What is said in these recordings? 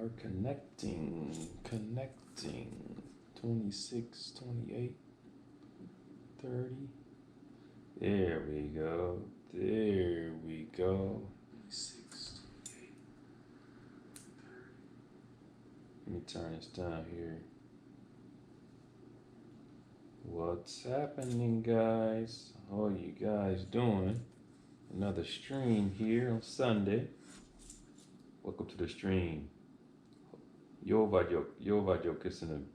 are connecting. 26, 28, 30. There we go. There we go. 26, 28, 30. Let me turn this down here. What's happening, guys? How are you guys doing? Another stream here on Sunday. Welcome to the stream. Yo vadio kissing.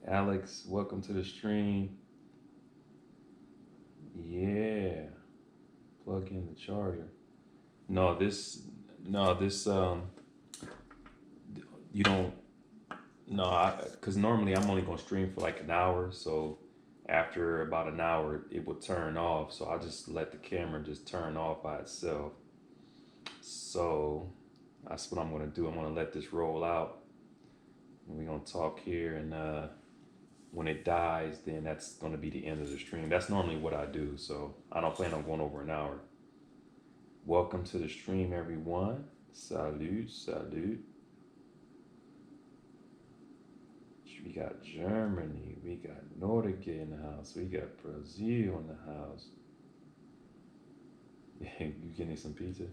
Alex, welcome to the stream. Yeah. Plug in the charger. No, this you don't. No, because normally I'm only gonna stream for like an hour, so after about an hour it will turn off. So I just let the camera just turn off by itself. So that's what I'm gonna do. I'm gonna let this roll out, and we're gonna talk here. And when it dies, then that's gonna be the end of the stream. That's normally what I do. So I don't plan on going over an hour. Welcome to the stream, everyone. Salut, salut. We got Germany, we got Nordic in the house, we got Brazil in the house. You getting some pizza?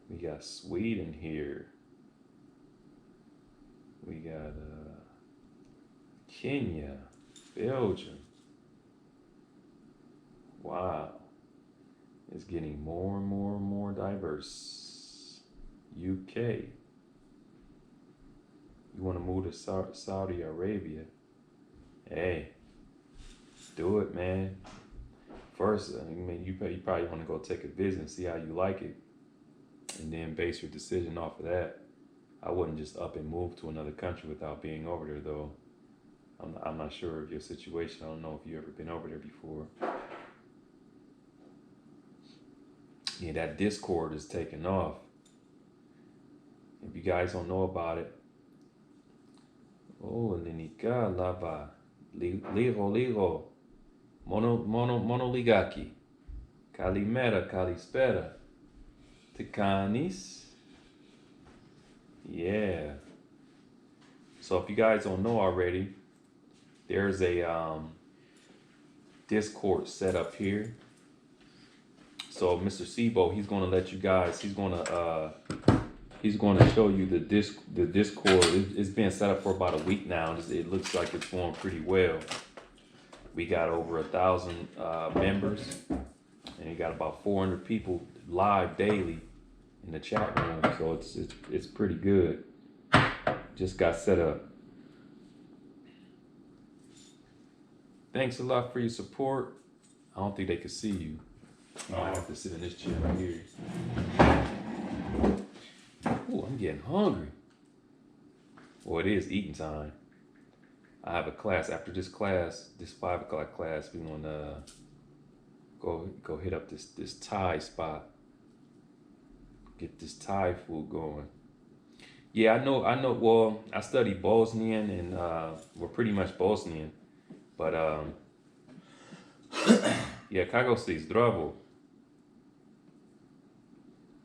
We got Sweden here. We got Kenya, Belgium. Wow. It's getting more and more and more diverse. UK. You want to move to Saudi Arabia? Hey, do it, man. First, I mean, you probably want to go take a visit and see how you like it, and then base your decision off of that. I wouldn't just up and move to another country without being over there, though. I'm not sure of your situation. I don't know if you've ever been over there before. Yeah, that Discord is taking off. If you guys don't know about it, oh, Lenika Lava, Ligo, Monoligaki, Kalimera, Kalispera, Tikanis. Yeah. So if you guys don't know already, there's a Discord set up here. So Mr. Sibo, he's gonna let you guys. He's gonna show you the Discord. It's been set up for about a week now. It looks like it's going pretty well. We got over 1,000 members, and you got about 400 people live daily in the chat room. So it's pretty good. Just got set up. Thanks a lot for your support. I don't think they can see you. I have to sit in this chair right here. Ooh, I'm getting hungry. Well, it is eating time. I have a class. After this class, this 5 o'clock class, we're gonna go hit up this Thai spot. Get this Thai food going. Yeah, I know. Well, I study Bosnian, and we're pretty much Bosnian, but yeah, kako si zdravo.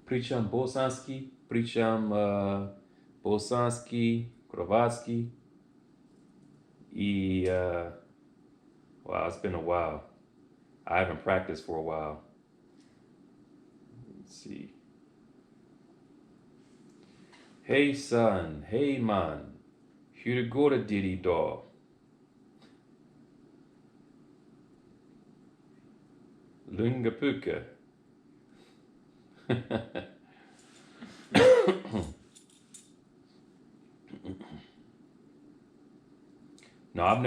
Pričam bosanski, bosanski, krovatski, wow, it's been a while. I haven't practiced for a while. Let's see. Hey son, hey man, hur går det idag? Lungapuka. No, I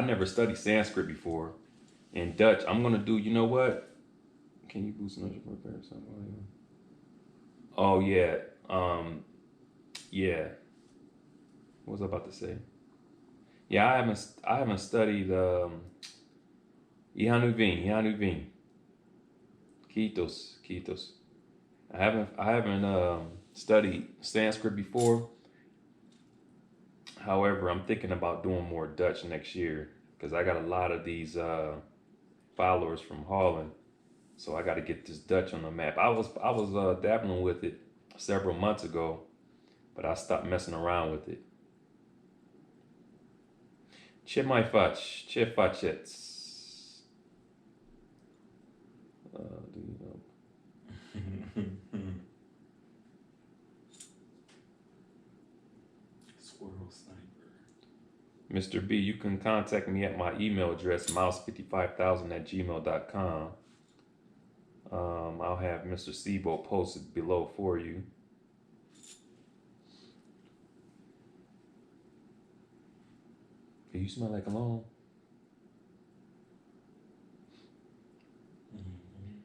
never studied Sanskrit before. In Dutch, I'm gonna do. You know what? Can you boost another repair something? Oh yeah, yeah. What was I about to say? Yeah, I haven't studied Ihanuvin. Kitos. I haven't studied Sanskrit before. However, I'm thinking about doing more Dutch next year because I got a lot of these followers from Holland. So I got to get this Dutch on the map. I was dabbling with it several months ago, but I stopped messing around with it. Ce mai faci? Ce faceți? Do you know? Squirrel sniper. Mr. B, you can contact me at my email address, mouse55000@gmail.com. I'll have Mr. Sebo posted below for you. Do you smell like cologne? Mm-hmm.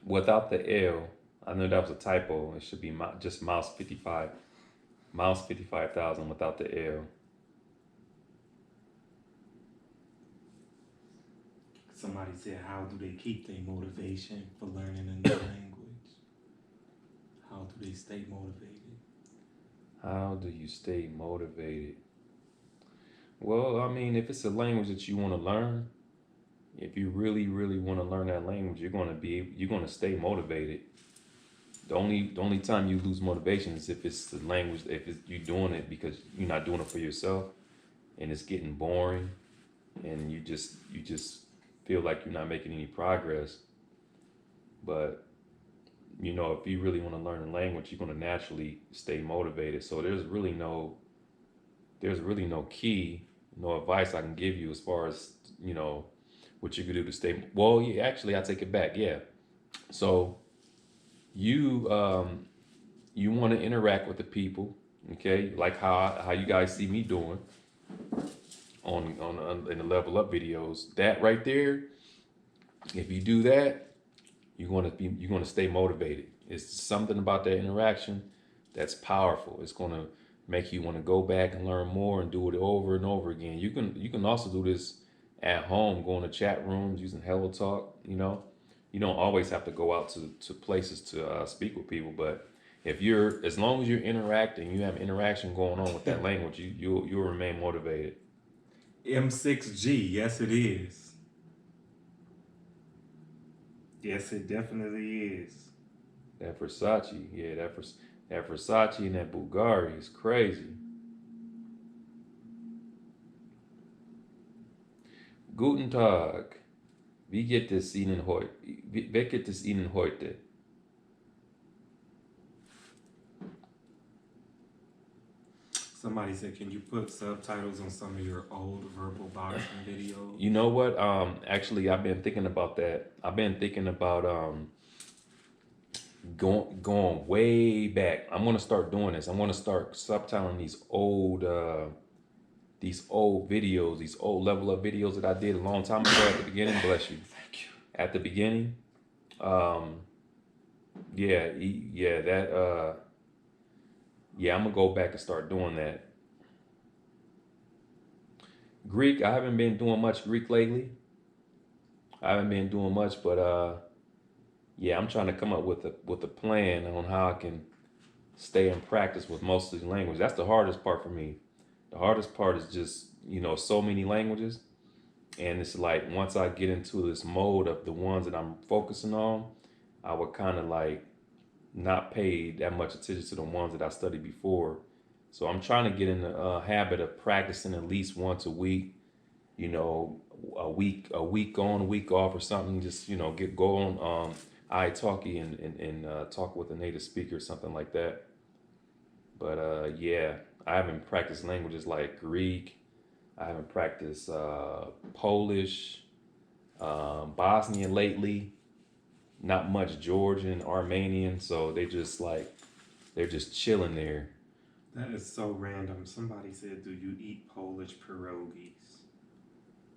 Without the L, I know that was a typo. It should be just mouse 55. Mouse 55,000 without the L. Somebody said, how do they keep their motivation for learning a new language? How do they stay motivated? How do you stay motivated? Well, I mean, if it's a language that you want to learn, if you really, really want to learn that language, you're going to stay motivated. The only time you lose motivation is if it's the language, if it's, you're doing it because you're not doing it for yourself, and it's getting boring, and you just feel like you're not making any progress. But if you really want to learn a language, you're going to naturally stay motivated. So there's really no key, no advice I can give you as far as what you could do to stay. Well, yeah, actually, I take it back. Yeah. So you want to interact with the people, okay? Like how you guys see me doing on in the level up videos. That right there, if you do that, you're gonna stay motivated. It's something about that interaction that's powerful. It's gonna make you want to go back and learn more and do it over and over again. You can also do this at home, going to chat rooms using Hello Talk. You don't always have to go out to places to speak with people, but as long as you're interacting, you have interaction going on with that language, you'll remain motivated. M6G, yes it is. Yes, it definitely is. That Versace, yeah, that Versace and that Bulgari is crazy. Guten Tag. Wie geht es Ihnen heute? Wie geht es Ihnen heute? Somebody said, can you put subtitles on some of your old verbal boxing videos? You know what? Actually, I've been thinking about that. I've been thinking about going way back. I'm gonna start doing this. I'm gonna start subtitling these old videos, these old level up videos that I did a long time ago at the beginning. Bless you. Thank you. At the beginning, yeah, yeah, yeah. I'm gonna go back and start doing that. Greek. I haven't been doing much Greek lately. I haven't been doing much, but yeah, I'm trying to come up with a plan on how I can stay in practice with most of the language. That's the hardest part for me. The hardest part is just so many languages, and it's like once I get into this mode of the ones that I'm focusing on, I would kind of like not pay that much attention to the ones that I studied before. So I'm trying to get in the habit of practicing at least once a week. A week on, a week off, or something. Just get going italki and talk with a native speaker, or something like that. But yeah, I haven't practiced languages like Greek. I haven't practiced Polish, Bosnian lately. Not much Georgian, Armenian. So they're just chilling there. That is so random. Somebody said, do you eat Polish pierogies?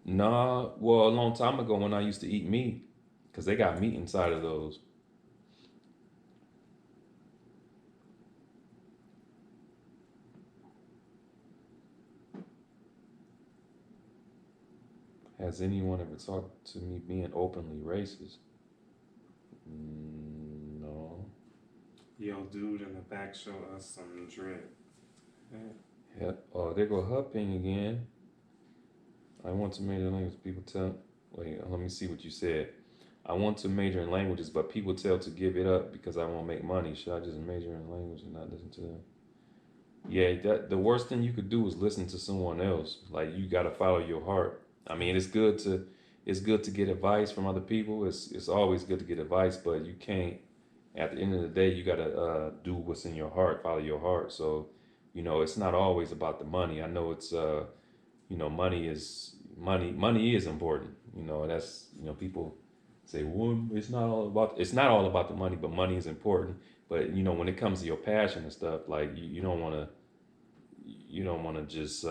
Nah, well, a long time ago when I used to eat meat, because they got meat inside of those. Has anyone ever talked to me being openly racist? No. Yo, dude in the back, show us some drip. Yep. Oh, there go Hupping again. I want to make the language people tell. Wait, let me see what you said. I want to major in languages, but people tell to give it up because I won't make money. Should I just major in language and not listen to them? Yeah, that the worst thing you could do is listen to someone else. Like you got to follow your heart. I mean, it's good to get advice from other people. It's always good to get advice, but you can't. At the end of the day, you got to do what's in your heart, follow your heart. So, it's not always about the money. I know it's money is important. That's people say, well, it's not all about the money, but money is important. But when it comes to your passion and stuff, like you don't want to just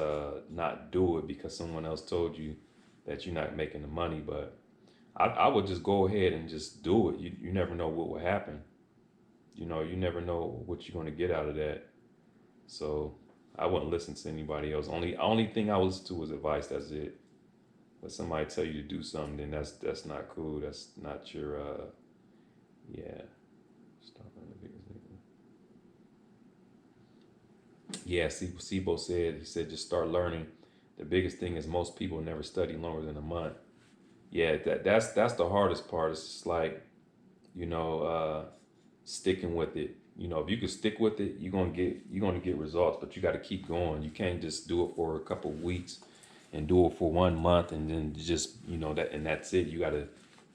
not do it because someone else told you that you're not making the money. But I would just go ahead and just do it. You never know what will happen. You never know what you're going to get out of that. So I wouldn't listen to anybody else. Only thing I would listen to was advice. That's it. But somebody tell you to do something, then that's not cool. That's not your yeah. Stop on the biggest nigga. Yeah, Sibo said, he said just start learning. The biggest thing is most people never study longer than a month. Yeah, that's the hardest part. It's just like, you know, sticking with it. If you can stick with it, you're gonna get results, but you gotta keep going. You can't just do it for a couple of weeks and do it for 1 month and then just that's it. You gotta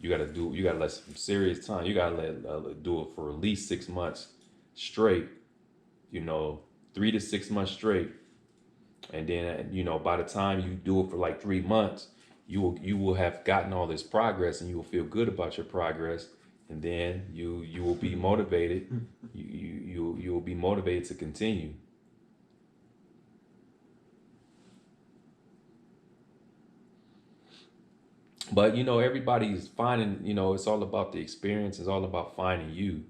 let some serious time. You gotta do it for at least 6 months straight. You know, 3 to 6 months straight, and then by the time you do it for like 3 months, you will have gotten all this progress, and you will feel good about your progress, and then you will be motivated. You will be motivated to continue. But everybody's finding. It's all about the experience. It's all about finding you.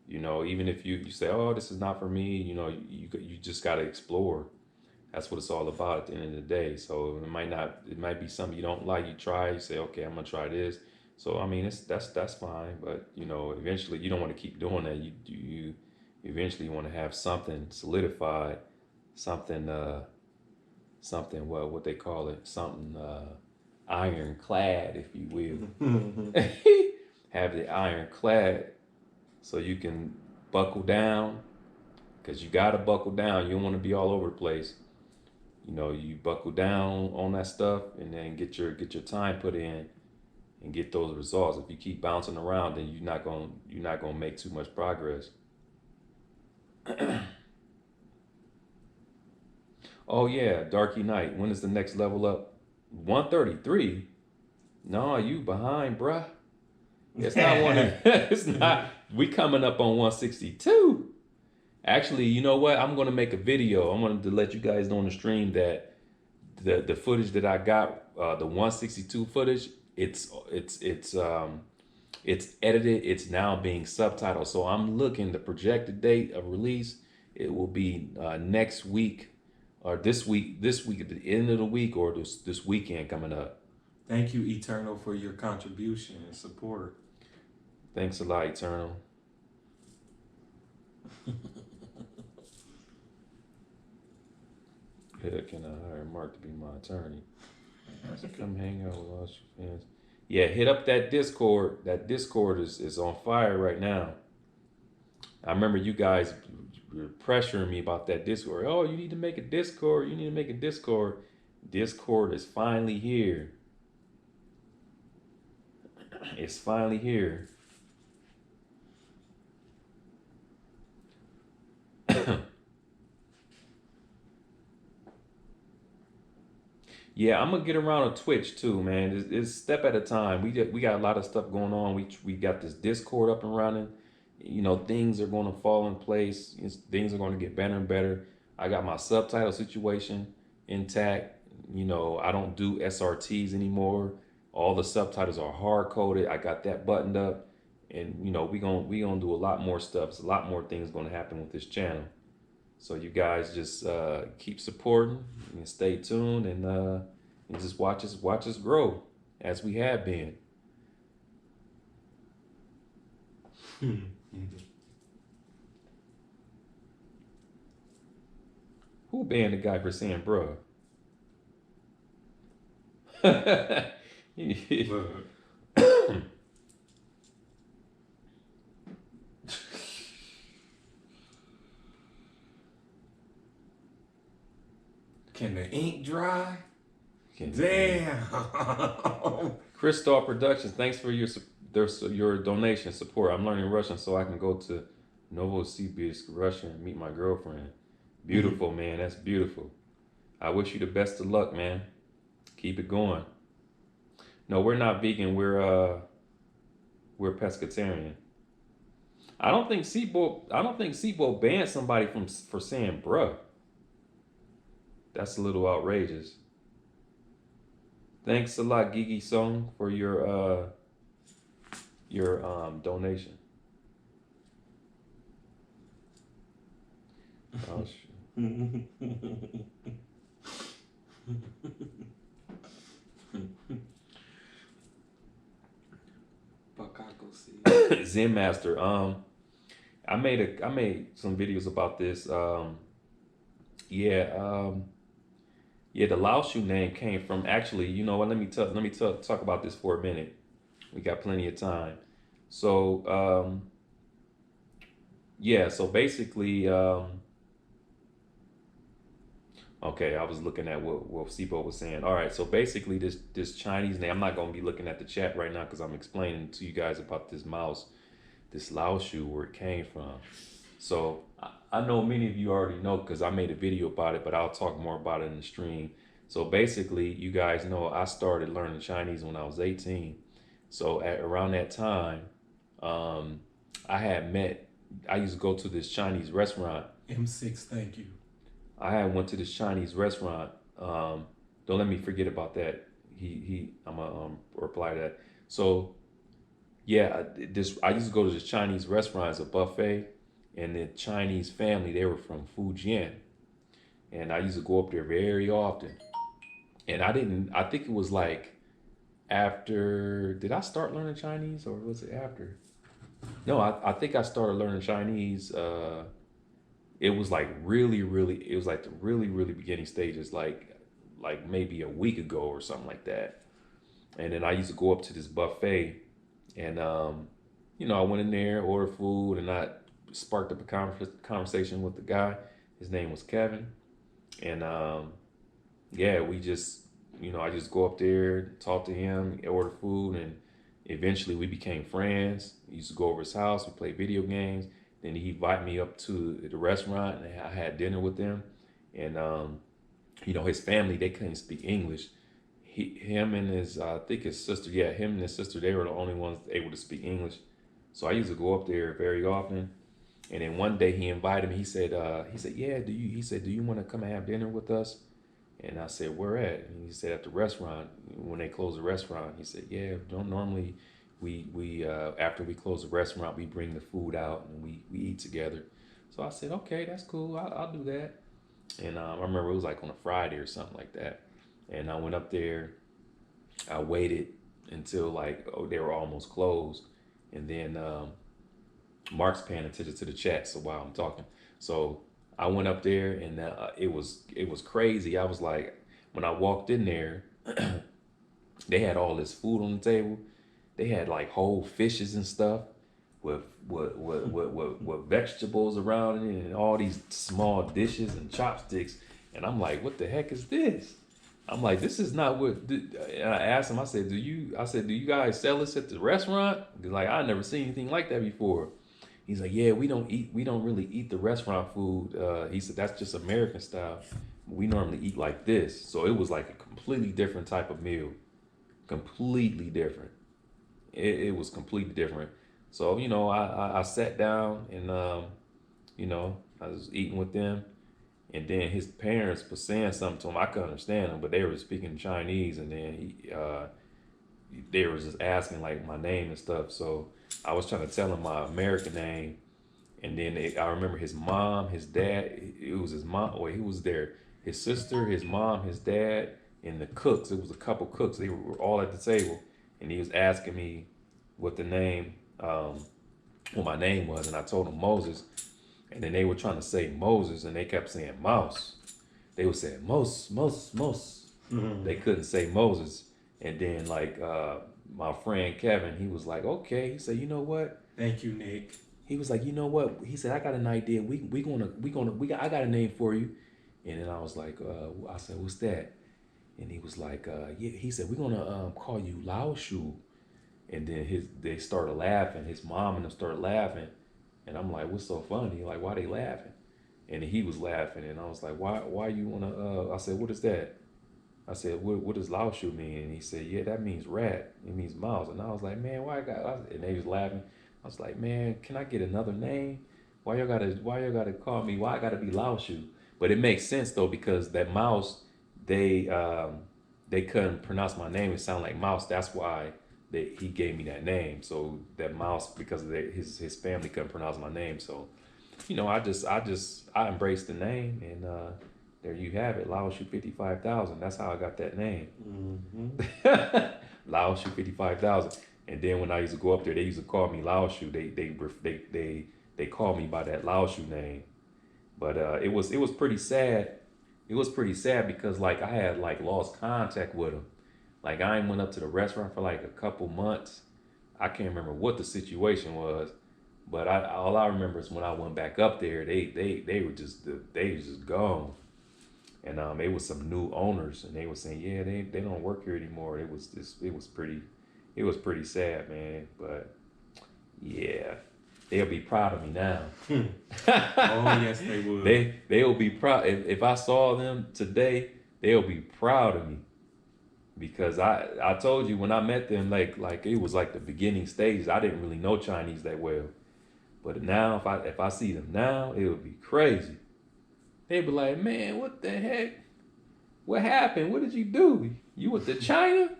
Even if you say, oh, this is not for me, you just got to explore. That's what it's all about at the end of the day. So it might be something you don't like. You try, you say, okay, I'm gonna try this. So I mean, that's fine. But eventually, you don't want to keep doing that. You eventually want to have something solidified, something something what they call it, something ironclad, if you will. Have the ironclad so you can buckle down, because you got to buckle down. You don't want to be all over the place. You buckle down on that stuff and then get your time put in and get those results. If you keep bouncing around, then you're not gonna make too much progress. Oh yeah, Darky Knight. When is the next level up? 133. No, you behind, bruh. It's not one. It's not. We coming up on 162. Actually, you know what? I'm gonna make a video. I'm gonna let you guys know on the stream that the footage that I got, the 162 footage, it's edited. It's now being subtitled. So I'm looking the projected date of release. It will be next week or this week. This week at the end of the week, or this weekend coming up. Thank you, Eternal, for your contribution and support. Thanks a lot, Eternal. Yeah, can I hire Mark to be my attorney? So come hang out with us fans. Yeah, hit up that Discord. That Discord is on fire right now. I remember you guys were pressuring me about that Discord. Oh, you need to make a Discord. You need to make a Discord. Discord is finally here. It's finally here. Yeah, I'm gonna get around on Twitch too, man. It's step at a time. We got a lot of stuff going on. We got this Discord up and running. Things are going to fall in place. Things are going to get better and better. I got my subtitle situation intact. I don't do SRTs anymore. All the subtitles are hard coded. I got that buttoned up, and we gonna do a lot more stuff. There's a lot more things going to happen with this channel. So you guys just keep supporting and stay tuned, and just watch us grow as we have been. Who banned the guy for saying bruh? Look, dry. Can't- Damn. Crystal Productions, thanks for your donation support. I'm learning Russian so I can go to Novosibirsk, Russia, and meet my girlfriend. Beautiful, man. That's beautiful. I wish you the best of luck, man. Keep it going. No, we're not vegan. We're pescatarian. I don't think Sibo banned somebody for saying bruh. That's a little outrageous. Thanks a lot, Gigi Song, for your donation. Oh, Zen Master. I made some videos about this. Yeah, the Lao Shu name came from actually. You know what? Let me talk about this for a minute. We got plenty of time. So yeah. So basically, okay. I was looking at what Sipo was saying. All right. So basically, this Chinese name. I'm not gonna be looking at the chat right now because I'm explaining to you guys about this mouse, this Lao Shu, where it came from. So I know many of you already know because I made a video about it, but I'll talk more about it in the stream. So basically, you guys know I started learning Chinese when I was 18. So around that time, I used to go to this Chinese restaurant. M6, thank you. I went to this Chinese restaurant. Don't let me forget about that. I'm gonna reply to that. So yeah, I used to go to this Chinese restaurant as a buffet. And the Chinese family, they were from Fujian. And I used to go up there very often. And I think it was like did I start learning Chinese or was it after? No, I think I started learning Chinese. It was like it was like the really beginning stages, like maybe a week ago or something like that. And then I used to go up to this buffet and, I went in there, ordered food, and I sparked up a conversation with the guy. His name was Kevin, and yeah, we just I just go up there, talk to him, order food, and eventually we became friends. We used to go over his house, we played video games. Then he invited me up to the restaurant, and I had dinner with them. And his family, they couldn't speak English. Him and his I think his sister, yeah, him and his sister, they were the only ones able to speak English. So I used to go up there very often. And then one day he invited me. He said, yeah, do you want to come and have dinner with us? And I said, where at? And he said, at the restaurant. When they close the restaurant, he said, yeah, don't normally we after we close the restaurant, we bring the food out and we eat together. So I said, okay, that's cool. I'll do that. And I remember it was like on a Friday or something like that. And I went up there. I waited until they were almost closed. And then Mark's paying attention to the chat. So while I'm talking, so I went up there and it was crazy. I was like, when I walked in there, they had all this food on the table. They had like whole fishes and stuff with vegetables around it and all these small dishes and chopsticks. And I'm like, what the heck is this? I'm like, this is not what. And I asked him. I said, do you guys sell this at the restaurant? Because I never seen anything like that before. He's like, yeah, we don't really eat the restaurant food. He said that's just American style. We normally eat like this. So it was like a completely different type of meal, completely different. It was completely different. So I sat down and I was eating with them. And then his parents were saying something to him. I couldn't understand them, but they were speaking Chinese. And then they were just asking like my name and stuff. So I was trying to tell him my American name. And then I remember his mom, his dad. It was his mom. Or he was there. His sister, his mom, his dad, and the cooks. It was a couple cooks. They were all at the table. And he was asking me what my name was. And I told him Moses. And then they were trying to say Moses, and they kept saying mouse. They were saying Mos. Mm-hmm. They couldn't say Moses. And then my friend Kevin, he was like, okay. He said, you know what? Thank you, Nick. He was like, you know what? He said, I got an idea. I got a name for you. And then I was like, I said, what's that? And he was like, yeah, he said, we're gonna call you Lao Shu. And then they started laughing. His mom and them started laughing. And I'm like, what's so funny? Like, why they laughing? And he was laughing. And I was like, why you wanna I said, what is that? I said, what does Lao Shu mean? And he said, yeah, that means rat. It means mouse. And I was like, man, why I got and they was laughing. I was like, man, can I get another name? Why y'all gotta call me? Why I gotta be Lao Shu? But it makes sense though, because that mouse, they they couldn't pronounce my name. It sounded like mouse. That's why he gave me that name. So that mouse, because of his family couldn't pronounce my name. So, I embraced the name, and there you have it, Lao Shu 55,000. That's how I got that name. Mm-hmm. Lao Shu 55,000. And then when I used to go up there, they used to call me Lao Shu. They called me by that Lao Shu name. But it was pretty sad. It was pretty sad because like I had like lost contact with him. Like I ain't went up to the restaurant for like a couple months. I can't remember what the situation was, but all I remember is when I went back up there, they were just gone. And it was some new owners, and they were saying, yeah, they don't work here anymore. It was pretty sad, man. But yeah, they'll be proud of me now. Oh yes, they would. They'll be proud if I saw them today. They'll be proud of me because I told you when I met them, like it was like the beginning stages. I didn't really know Chinese that well, but now if I see them now, it would be crazy. They'd be like, man, what the heck? What happened? What did you do? You went to China?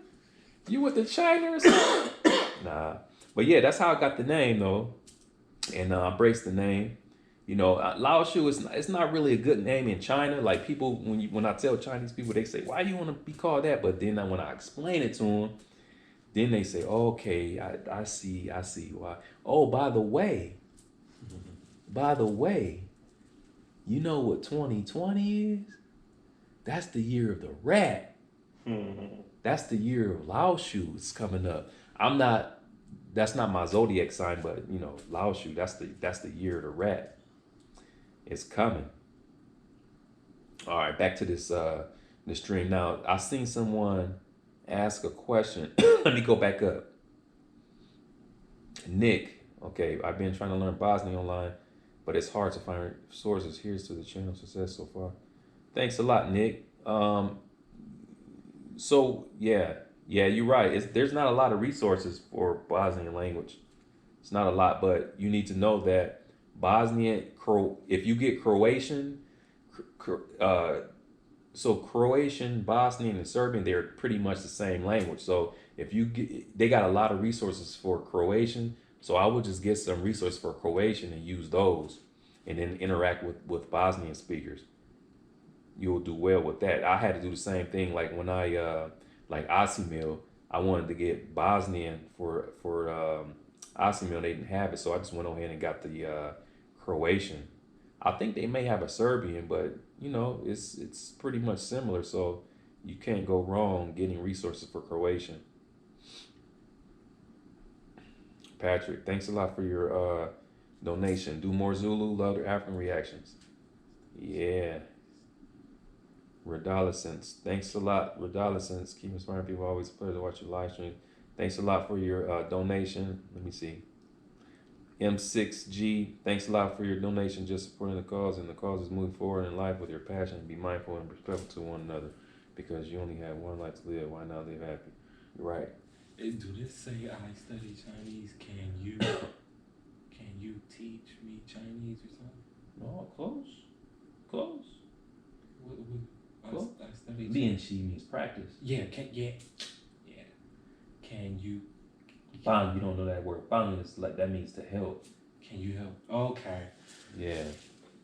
You went to China or something? Nah. But yeah, that's how I got the name though. And I embraced the name. Lao Shu is it's not really a good name in China. Like people, when I tell Chinese people, they say, "Why you want to be called that?" But then when I explain it to them, then they say, "Okay, I see why." Oh, by the way, you know what 2020 is? That's the year of the rat. That's the year of Lao Shu. It's coming up. I'm not. That's not my zodiac sign, but Lao Shu. That's the year of the rat. It's coming. All right, back to this stream now. I seen someone ask a question. Let me go back up. Nick, okay, I've been trying to learn Bosnian online, but it's hard to find sources. Here's to the channel success so far. Thanks a lot, Nick. So yeah, you're right. There's not a lot of resources for Bosnian language. It's not a lot, but you need to know that if you get Croatian, so Croatian, Bosnian, and Serbian, they're pretty much the same language. So they got a lot of resources for Croatian. So I would just get some resources for Croatian and use those, and then interact with Bosnian speakers. You'll do well with that. I had to do the same thing. Like when I like Asimil, I wanted to get Bosnian for Asimil. They didn't have it, so I just went ahead and got the Croatian. I think they may have a Serbian, but it's pretty much similar. So you can't go wrong getting resources for Croatian. Patrick, thanks a lot for your donation. Do more Zulu, love their African reactions. Yeah. Redolescence. Thanks a lot, Redolescence. Keep inspiring people. Always a pleasure to watch your live stream. Thanks a lot for your donation. Let me see. M6G, thanks a lot for your donation. Just supporting the cause, and the cause is moving forward in life with your passion. Be mindful and respectful to one another, because you only have one life to live. Why not live happy? You're right. Do this say I study Chinese? Can you teach me Chinese or something? No, close. What, Cool. I study Being she means practice. Yeah. Can you? Bang, you don't know that word. Bang is like that means to help. Can you help? Okay. Yeah.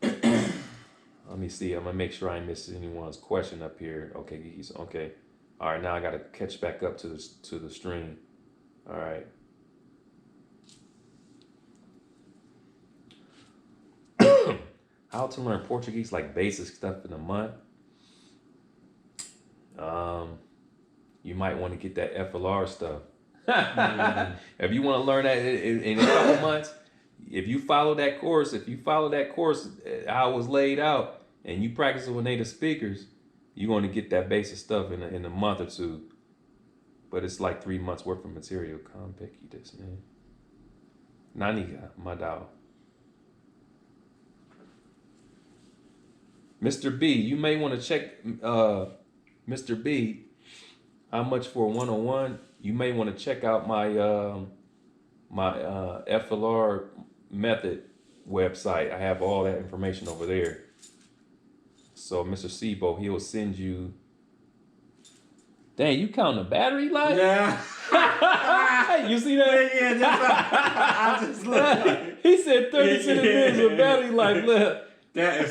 Let me see. I'm gonna make sure I ain't missing anyone's question up here. Okay, he's okay. All right, now I gotta catch back up to the stream. All right. How to learn Portuguese, like basic stuff in a month. You might want to get that FLR stuff. If you want to learn that in a couple months, if you follow that course, how it was laid out, and you practice it with native speakers, you're going to get that basic stuff in a month or two. But it's like 3 months worth of material. Compeki this, man. Naniga, madao. Mr. B, you may want to check, Mr. B, how much for a 101? You may want to check out my FLR method website. I have all that information over there. So Mr. Sebo, he'll send you. Dang, you counting the battery life? Yeah. You see that? Yeah, that's I just looked. He said 30 minutes of battery life left. That is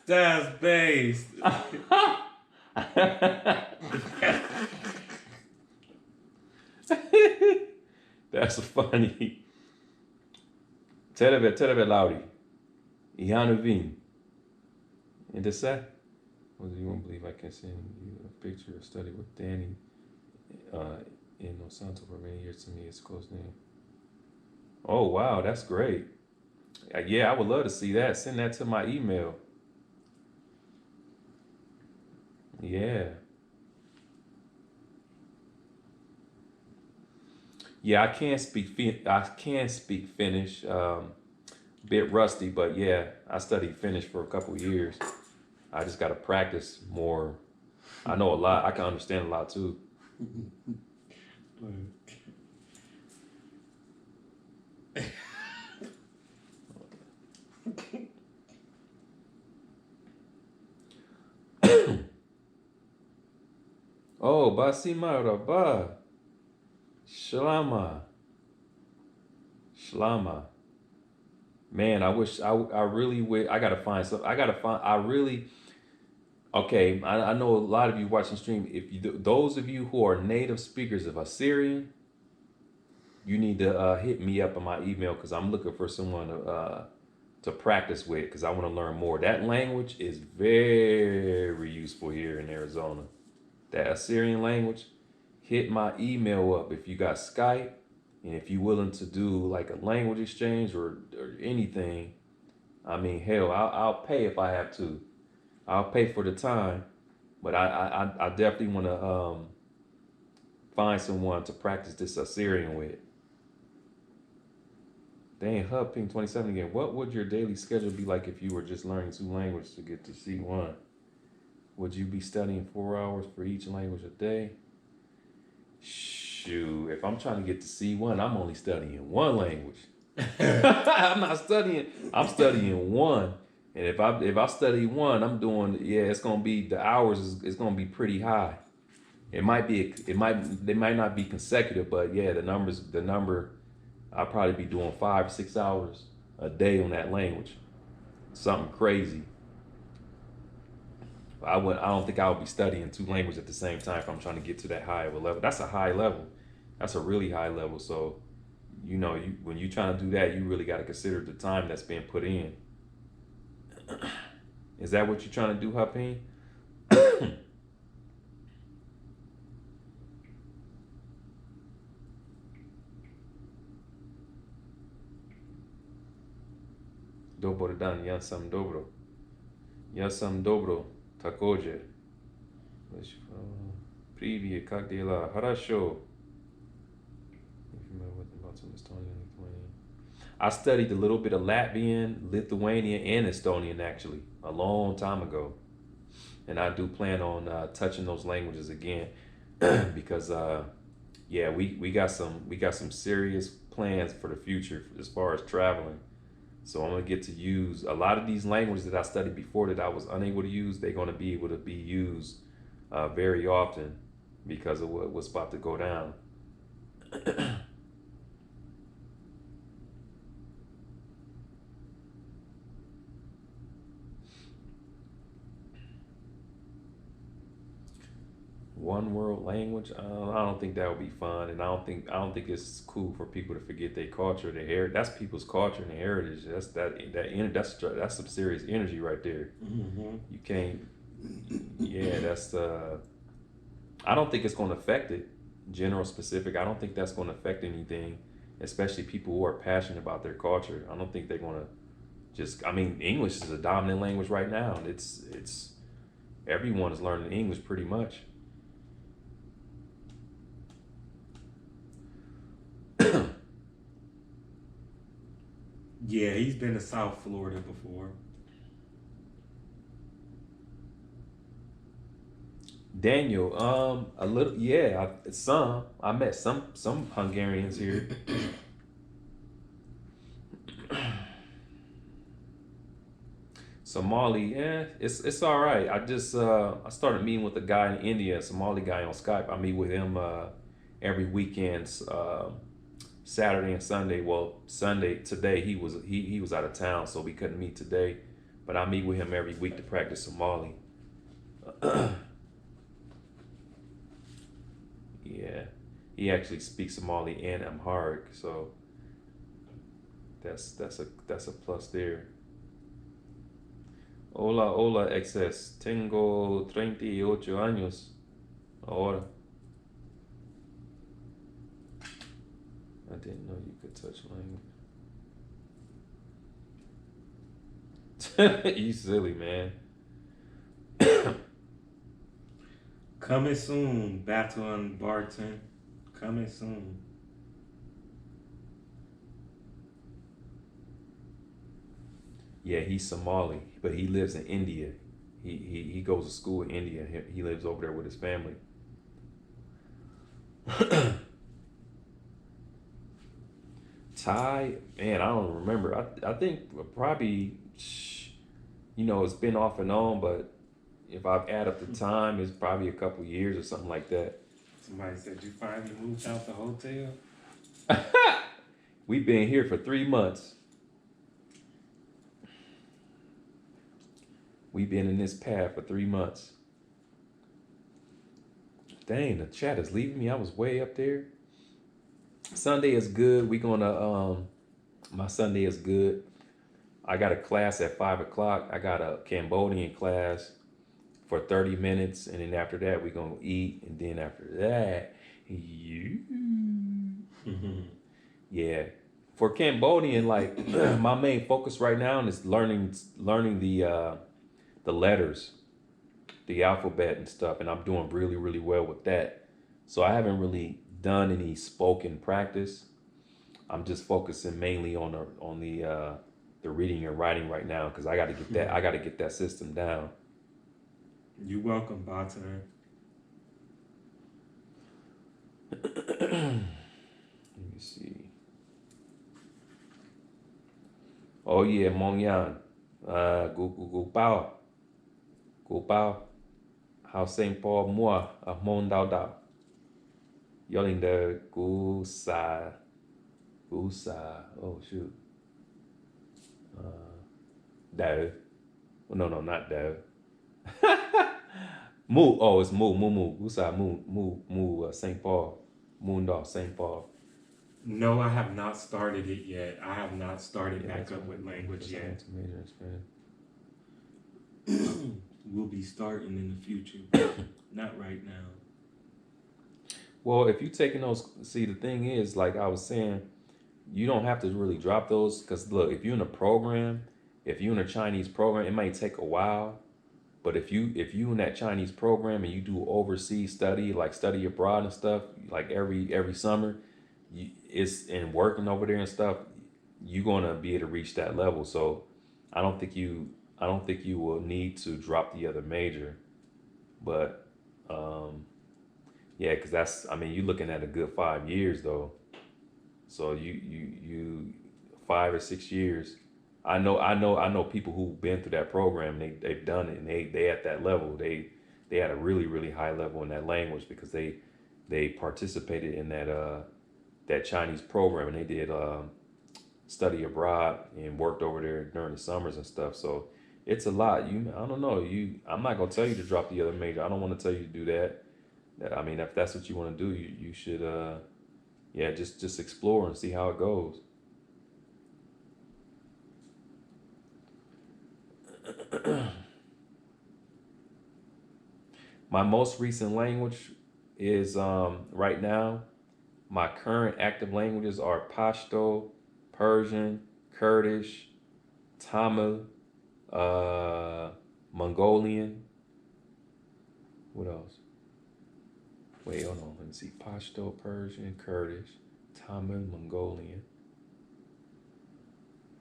that's based. That's funny. Terve Lauri. Ihanovin. And this that? Well, you won't believe I can send you a picture of study with Danny in Osanto for many years. To me, it's close name. Oh wow, that's great. Yeah, I would love to see that. Send that to my email. Yeah. Yeah, I can't speak Finnish. Bit rusty, but yeah, I studied Finnish for a couple years. I just got to practice more. I know a lot. I can understand a lot too. Oh, Basima Rabba. Shlama. Man, I wish I really would. I gotta find some. Okay, I know a lot of you watching stream. If you, those of you who are native speakers of Assyrian, you need to hit me up on my email because I'm looking for someone to practice with because I want to learn more. That language is very useful here in Arizona. That Assyrian language. Hit my email up if you got Skype and if you're willing to do like a language exchange or anything. I mean, hell, I'll pay if I have to. I'll pay for the time, but I definitely want to find someone to practice this Assyrian with. Dang, Hub Ping 27 again. What would your daily schedule be like if you were just learning 2 languages to get to C1? Would you be studying 4 hours for each language a day? Shoot, if I'm trying to get to C1, I'm only studying 1 language. I'm studying 1. And if I study 1, I'm doing, it's gonna be the hours is gonna be pretty high. They might not be consecutive, but yeah, the number I'll probably be doing 5 or 6 hours a day on that language. Something crazy. I don't think I would be studying 2 languages at the same time if I'm trying to get to that high of a level. That's a high level. That's a really high level. So, when you're trying to do that, you really got to consider the time that's being put in. Is that what you're trying to do, Hapin? Dobro dan, ja sam dobro. Ja sam dobro, također. Привет, как дела? Хорошо. I studied a little bit of Latvian, Lithuanian, and Estonian actually a long time ago, and I do plan on touching those languages again because we got some serious plans for the future as far as traveling. So I'm gonna get to use a lot of these languages that I studied before that I was unable to use. They're gonna be able to be used very often because of what's about to go down. One world language. I don't think that would be fun, and I don't think it's cool for people to forget their culture, their heritage. That's people's culture and their heritage. That's some serious energy right there. Mm-hmm. You can't. Yeah, that's. I don't think it's going to affect it. General specific. I don't think that's going to affect anything, especially people who are passionate about their culture. I don't think they're going to just. I mean, English is a dominant language right now. It's everyone is learning English pretty much. Yeah, he's been to South Florida before. Daniel, a little, yeah, some. I met some Hungarians here. Somali, yeah, it's all right. I started meeting with a guy in India, a Somali guy on Skype. I meet with him every weekend, Saturday and Sunday. Well, Sunday today he was out of town, so we couldn't meet today. But I meet with him every week to practice Somali. Yeah, he actually speaks Somali and Amharic, so that's a plus there. Hola, hola, exes. Tengo 38 años ahora. I didn't know you could touch language. You silly, man. Coming soon, Battle on Barton. Coming soon. Yeah, he's Somali, but he lives in India. He goes to school in India. He lives over there with his family. Thai, man, I don't remember. I think probably, it's been off and on, but if I add up the time, it's probably a couple years or something like that. Somebody said you finally moved out the hotel. We've been here for 3 months. We've been in this path for 3 months. Dang, the chat is leaving me. I was way up there. Sunday is good. My Sunday is good. I got a class at 5 o'clock. I got a Cambodian class for 30 minutes. And then after that, we're going to eat. And then after that, you. Yeah. For Cambodian, like my main focus right now is learning the letters, the alphabet and stuff, and I'm doing really, really well with that. So I haven't really done any spoken practice. I'm just focusing mainly the reading and writing right now because I got to get that. I got to get that system down. You welcome, Barton. Let me see. Oh yeah, Mongyan, gu bao, gu bao. How Saint Paul moi a mon dao dao. Yelling the gu sa. Oh shoot. Dao. Oh, no, not Dao. Mu. Oh, it's Mu. Gusa Mu. Saint Paul. Moondog Saint Paul. No, I have not started it yet. I have not started Yeah, back up with language yet. We'll be starting in the future, but not right now. Well, if you taking those, see, the thing is, like I was saying, you don't have to really drop those because look, if you're in a program, if you're in a Chinese program, it might take a while. But if you in that Chinese program and you do overseas study, like study abroad and stuff, like every summer, it's and working over there and stuff, you're gonna be able to reach that level. So I don't think you will need to drop the other major, but yeah, because you're looking at a good 5 years though. So you 5 or 6 years. I know people who've been through that program. They've done it, and they at that level. They had a really really high level in that language because they participated in that Chinese program, and they did study abroad and worked over there during the summers and stuff. So it's a lot. I don't know. I'm not gonna tell you to drop the other major. I don't want to tell you to do that. If that's what you want to do, you should yeah, just explore and see how it goes. My most recent language is right now. My current active languages are Pashto, Persian, Kurdish, Tamil, uh, Mongolian. What else? Wait, hold on. Let me see. Pashto, Persian, Kurdish, Tamil, Mongolian.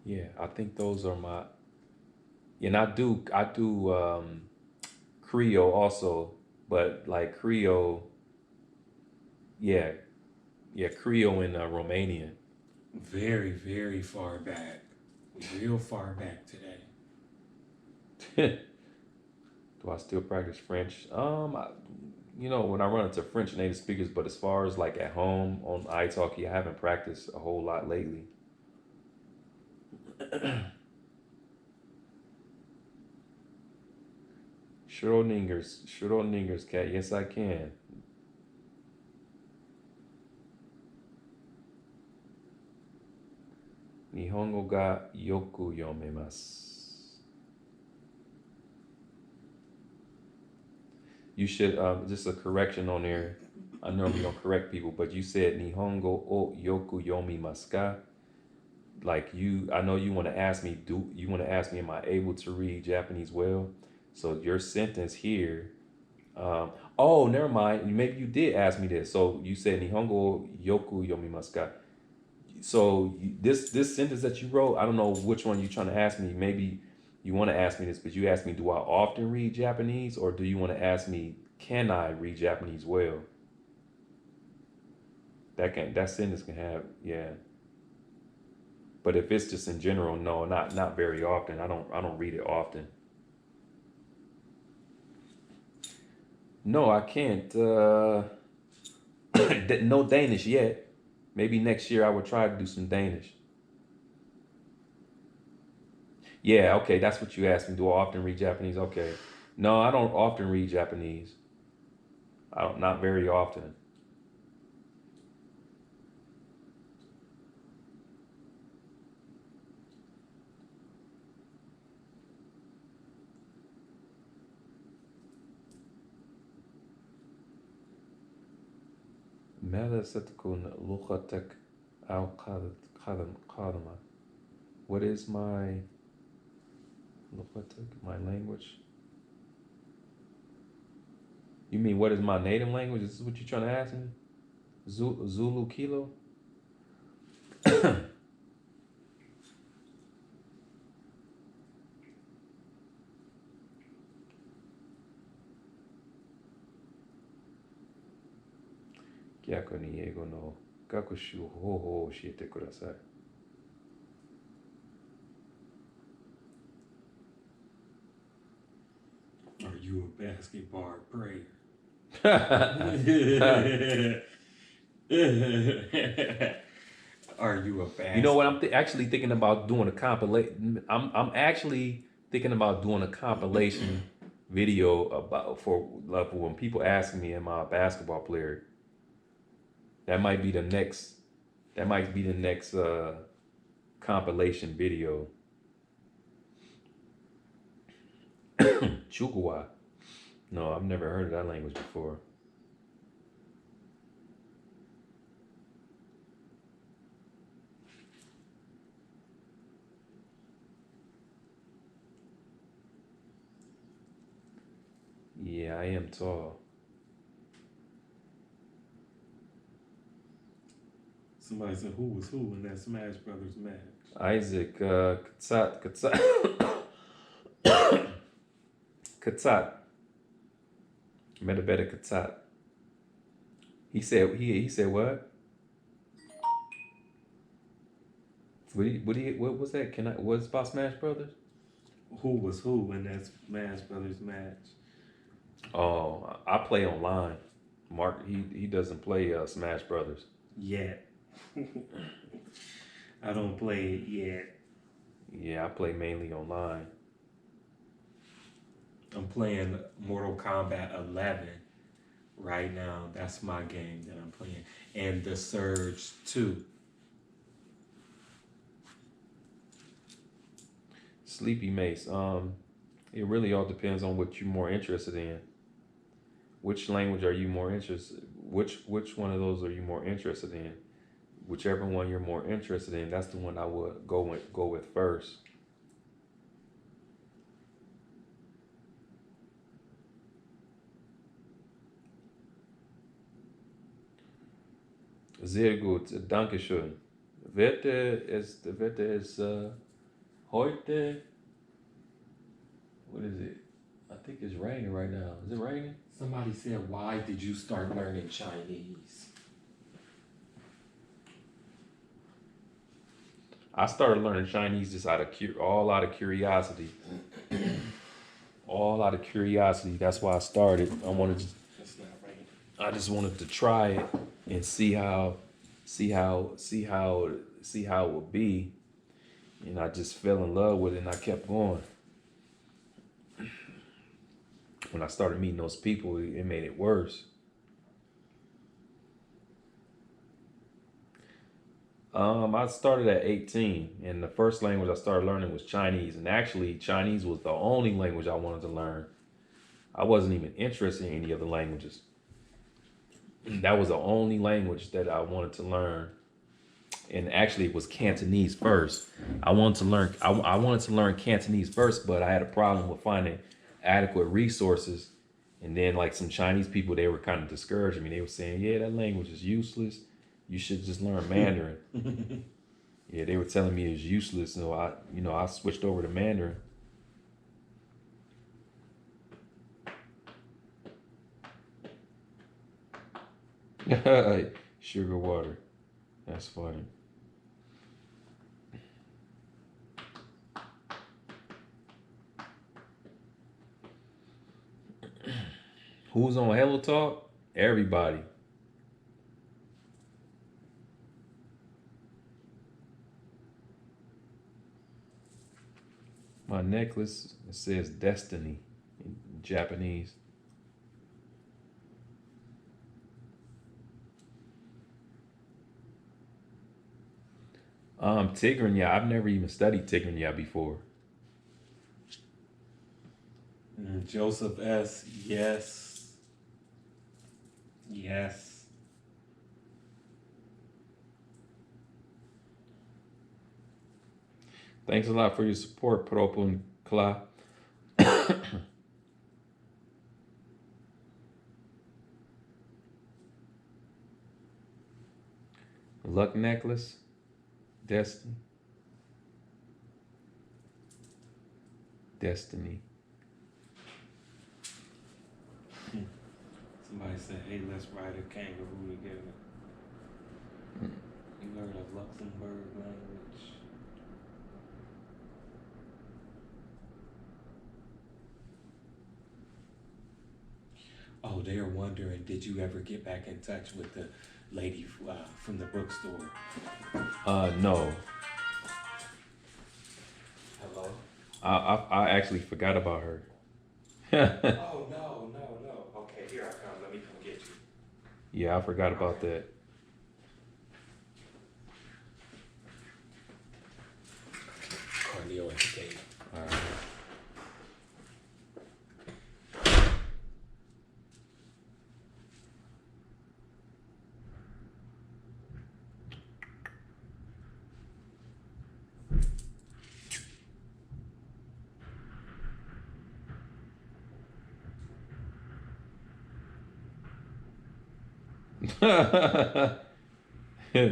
Yeah, I think those are my. And I do Creole also, but like Creole, yeah, yeah, Creole and Romanian. Very, very far back. Real far back today. Do I still practice French? When I run into French native speakers, but as far as like at home on iTalki, I haven't practiced a whole lot lately. Schrodinger's cat. Yes, I can. Nihongo ga yoku yomemasu. You should just a correction on there. I normally don't correct people, but you said Nihongo o yoku yomimasu ka. Like I know you want to ask me, do you want to ask me, am I able to read Japanese well? So your sentence here, um, oh, never mind. Maybe you did ask me this. So you said Nihongo yoku yomimasu ka. So this sentence that you wrote, I don't know which one you're trying to ask me. Maybe you want to ask me this, but you asked me, do I often read Japanese, or do you want to ask me, can I read Japanese well? That sentence can have, yeah. But if it's just in general, no, not very often. I don't read it often. No, I can't. No Danish yet. Maybe next year I would try to do some Danish. Yeah, okay, that's what you asked me. Do I often read Japanese? Okay. No, I don't often read Japanese. I don't, not very often. ماذا ستكون لغتك أو قادمة? What is my لغتك, my language? You mean what is my native language? Is this what you're trying to ask me? Zulu Kilo? Gyako ni Eigo no gakushu hoho oshiete kudasai. Are you a basketball player? Are you a basketball? You know what? I'm actually thinking about doing a compilation. I'm actually thinking about doing a compilation video about for like when people ask me, "Am I a basketball player?" That might be the next. That might be the next compilation video. Chukawa. No, I've never heard of that language before. Yeah, I am tall. Somebody said who was who in that Smash Brothers match? Isaac Katsat. Metabeta Katsat. He said what? What was that? What's about Smash Brothers? Who was who in that Smash Brothers match? Oh, I play online. Mark, he doesn't play Smash Brothers. Yet. I don't play it yet. Yeah, I play mainly online. I'm playing Mortal Kombat 11 right now. That's my game that I'm playing. And The Surge 2. Sleepy Mace. It really all depends on what you're more interested in. Which language are you more interested? Which one of those are you more interested in? Whichever one you're more interested in, that's the one I would go with first. Sehr gut, Dankeschön. Wetter ist heute, what is it? I think it's raining right now. Is it raining? Somebody said, why did you start learning Chinese? I started learning Chinese just all out of curiosity. All out of curiosity. That's why I started. It's not raining. I just wanted to try it and see how it would be. And I just fell in love with it and I kept going. When I started meeting those people, it made it worse. I started at 18, and the first language I started learning was Chinese. And actually, Chinese was the only language I wanted to learn. I wasn't even interested in any other languages. That was the only language that I wanted to learn. And actually, it was Cantonese first. I wanted to learn Cantonese first, but I had a problem with finding adequate resources. And then, like some Chinese people, they were kind of discouraging me. They were saying, "Yeah, that language is useless. You should just learn Mandarin." Yeah, they were telling me it's useless, so I switched over to Mandarin. Sugar water. That's funny. Who's on Hello Talk? Everybody. My necklace, it says Destiny in Japanese. Tigrinya. I've never even studied Tigrinya before. Joseph S. Yes. Yes. Thanks a lot for your support, Propon Kla. Luck necklace, Destiny, Destiny. Somebody said, hey, let's ride a kangaroo together. You heard of Luxembourg language? Oh, they're wondering, did you ever get back in touch with the lady from the bookstore? No. Hello? I actually forgot about her. Oh, no. Okay, here I come. Let me come get you. Yeah, I forgot about that. Carneo at the gate. All right.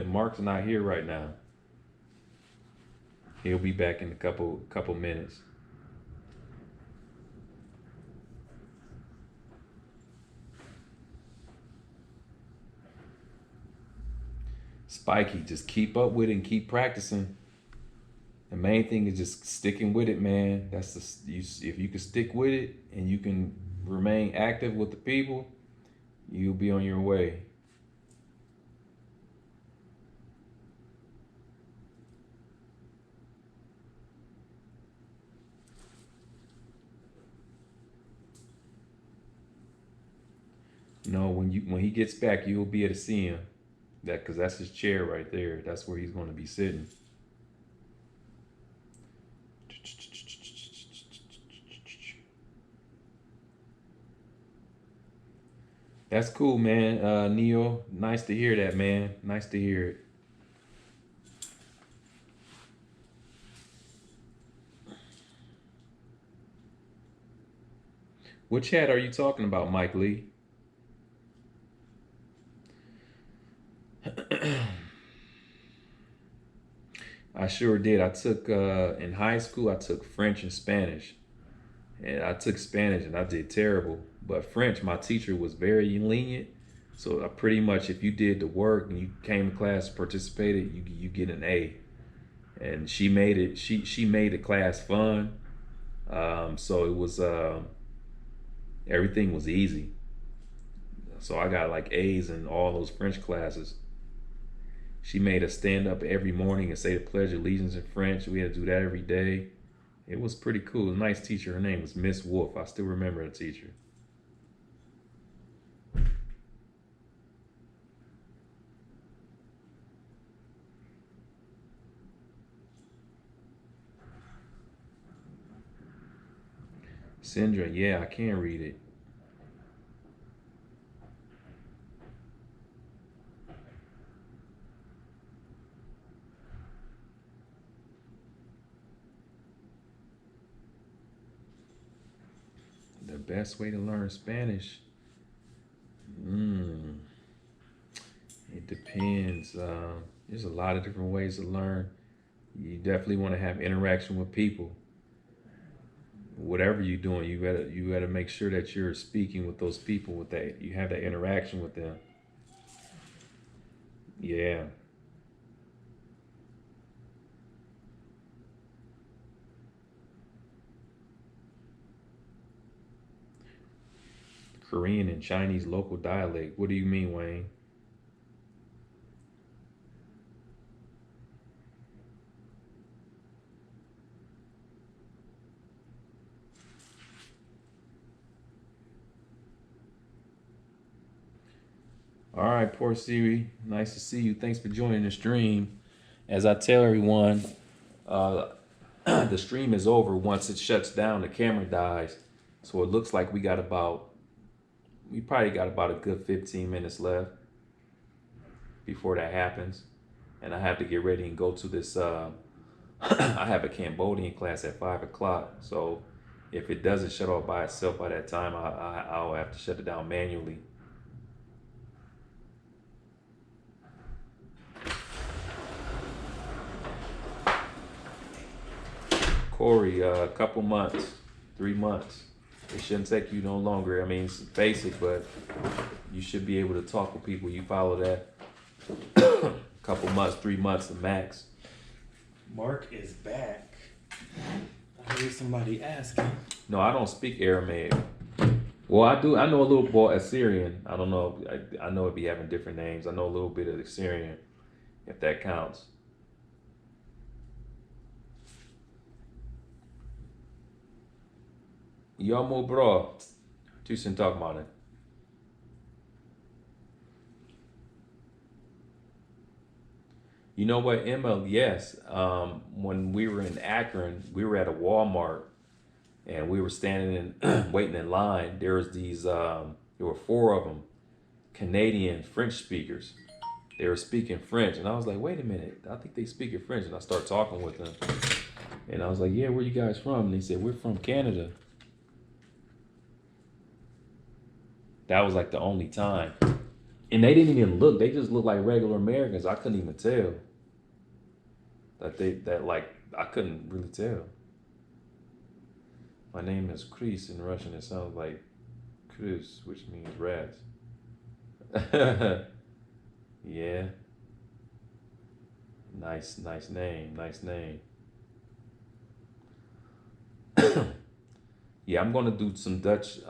Mark's not here right now. He'll be back in a couple minutes. Spiky, just keep up with it and keep practicing. The main thing is just sticking with it, man. If you can stick with it and you can remain active with the people, you'll be on your way. When he gets back, you'll be able to see him. Because that's his chair right there. That's where he's going to be sitting. That's cool, man. Neo, nice to hear that, man. Nice to hear it. What chat are you talking about, Mike Lee? I sure did. I took in high school. I took French and Spanish, and I took Spanish and I did terrible. But French, my teacher was very lenient. So I pretty much, if you did the work and you came to class, participated, you get an A. And she made it. She made the class fun. So it was everything was easy. So I got like A's in all those French classes. She made us stand up every morning and say the Pledge of Allegiance in French. We had to do that every day. It was pretty cool. A nice teacher. Her name was Miss Wolf. I still remember the teacher. Sindra, yeah, I can read it. The best way to learn Spanish? Mm, it depends. There's a lot of different ways to learn. You definitely want to have interaction with people. Whatever you're doing, you gotta make sure that you're speaking with those people, with that you have that interaction with them. Yeah. Korean and Chinese local dialect. What do you mean, Wayne? All right, poor Siri. Nice to see you. Thanks for joining the stream. As I tell everyone, uh, the stream is over once it shuts down. The camera dies, so it looks like we probably got about a good 15 minutes left before that happens, and I have to get ready and go to this. I have a Cambodian class at 5 o'clock, so if it doesn't shut off by itself by that time, I'll have to shut it down manually. Corey, a couple months, 3 months. It shouldn't take you no longer. I mean, it's basic, but you should be able to talk with people. You follow that. Couple months, 3 months, the max. Mark is back. I heard somebody asking. No, I don't speak Aramaic. Well, I do. I know a little boy Assyrian. I don't know. I know it'd be having different names. I know a little bit of Assyrian, if that counts. Yomo bro. Tusen talk about it. You know what, Emma? Yes. When we were in Akron, we were at a Walmart and we were standing in waiting in line. There was these. There were four of them, Canadian French speakers. They were speaking French, and I was like, "Wait a minute! I think they speak in French." And I started talking with them, and I was like, "Yeah, where you guys from?" And they said, "We're from Canada." That was like the only time, and they didn't even look. They just looked like regular Americans. I couldn't even tell that like I couldn't really tell. My name is Chris in Russian. It sounds like Chris, which means rats. Yeah, nice name, nice name. Yeah, I'm gonna do some Dutch.